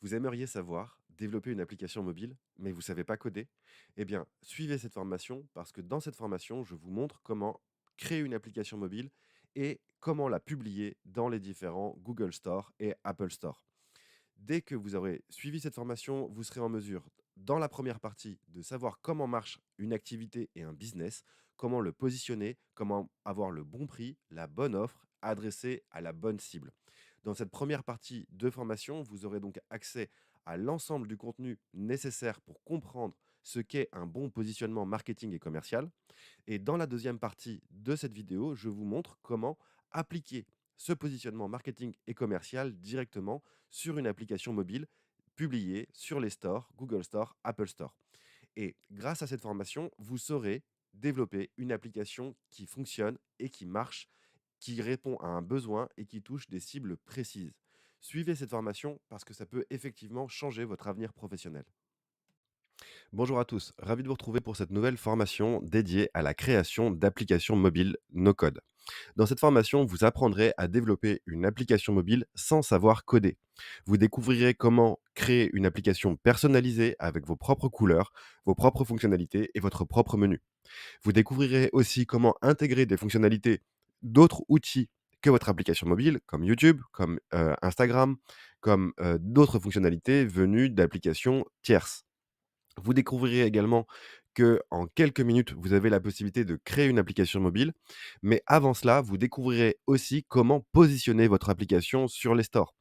Vous aimeriez savoir développer une application mobile, mais vous ne savez pas coder? Eh bien, suivez cette formation parce que dans cette formation, je vous montre comment créer une application mobile et comment la publier dans les différents Google Store et Apple Store. Dès que vous aurez suivi cette formation, vous serez en mesure, dans la première partie, de savoir comment marche une activité et un business, comment le positionner, comment avoir le bon prix, la bonne offre, adressée à la bonne cible. Dans cette première partie de formation, vous aurez donc accès à l'ensemble du contenu nécessaire pour comprendre ce qu'est un bon positionnement marketing et commercial. Et dans la deuxième partie de cette vidéo, je vous montre comment appliquer ce positionnement marketing et commercial directement sur une application mobile publiée sur les stores, Google Store, Apple Store. Et grâce à cette formation, vous saurez développer une application qui fonctionne et qui marche, qui répond à un besoin et qui touche des cibles précises. Suivez cette formation parce que ça peut effectivement changer votre avenir professionnel. Bonjour à tous, ravi de vous retrouver pour cette nouvelle formation dédiée à la création d'applications mobiles no-code. Dans cette formation, vous apprendrez à développer une application mobile sans savoir coder. Vous découvrirez comment créer une application personnalisée avec vos propres couleurs, vos propres fonctionnalités et votre propre menu. Vous découvrirez aussi comment intégrer des fonctionnalités d'autres outils que votre application mobile, comme YouTube, comme Instagram, comme d'autres fonctionnalités venues d'applications tierces. Vous découvrirez également que en quelques minutes, vous avez la possibilité de créer une application mobile. Mais avant cela, vous découvrirez aussi comment positionner votre application sur les stores.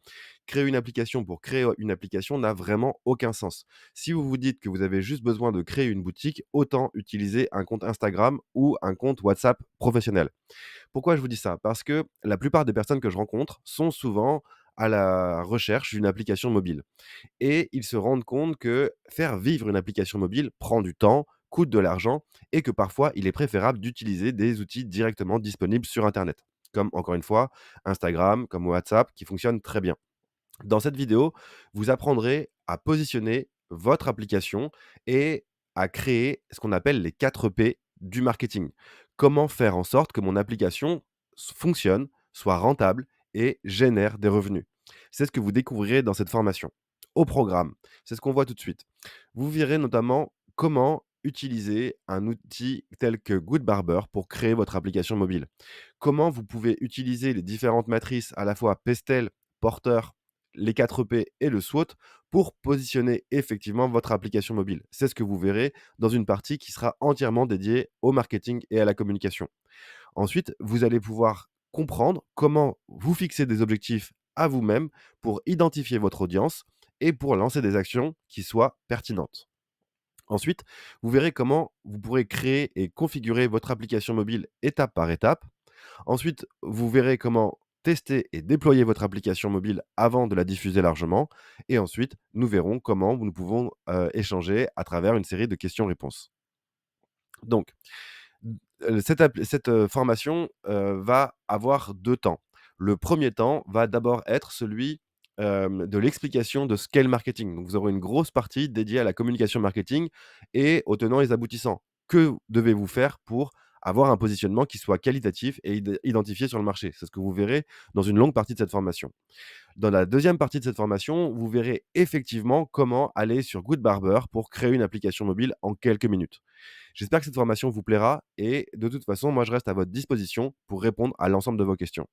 Créer une application pour créer une application n'a vraiment aucun sens. Si vous vous dites que vous avez juste besoin de créer une boutique, autant utiliser un compte Instagram ou un compte WhatsApp professionnel. Pourquoi je vous dis ça? Parce que la plupart des personnes que je rencontre sont souvent à la recherche d'une application mobile et ils se rendent compte que faire vivre une application mobile prend du temps, coûte de l'argent et que parfois il est préférable d'utiliser des outils directement disponibles sur internet, comme encore une fois Instagram, comme WhatsApp qui fonctionnent très bien. Dans cette vidéo, vous apprendrez à positionner votre application et à créer ce qu'on appelle les 4 P du marketing. Comment faire en sorte que mon application fonctionne, soit rentable et génère des revenus. C'est ce que vous découvrirez dans cette formation. Au programme, c'est ce qu'on voit tout de suite. Vous verrez notamment comment utiliser un outil tel que Goodbarber pour créer votre application mobile. Comment vous pouvez utiliser les différentes matrices, à la fois Pestel, Porter, les 4 P et le SWOT pour positionner effectivement votre application mobile. C'est ce que vous verrez dans une partie qui sera entièrement dédiée au marketing et à la communication. Ensuite, vous allez pouvoir comprendre comment vous fixer des objectifs à vous-même pour identifier votre audience et pour lancer des actions qui soient pertinentes. Ensuite, vous verrez comment vous pourrez créer et configurer votre application mobile étape par étape. Ensuite, vous verrez comment tester et déployer votre application mobile avant de la diffuser largement. Et ensuite, nous verrons comment nous pouvons échanger à travers une série de questions-réponses. Donc, cette formation va avoir deux temps. Le premier temps va d'abord être celui de l'explication de ce qu'est le marketing. Donc, vous aurez une grosse partie dédiée à la communication marketing et aux tenants et les aboutissants. Que devez-vous faire pour avoir un positionnement qui soit qualitatif et identifié sur le marché? C'est ce que vous verrez dans une longue partie de cette formation. Dans la deuxième partie de cette formation, vous verrez effectivement comment aller sur Goodbarber pour créer une application mobile en quelques minutes. J'espère que cette formation vous plaira et de toute façon, moi je reste à votre disposition pour répondre à l'ensemble de vos questions.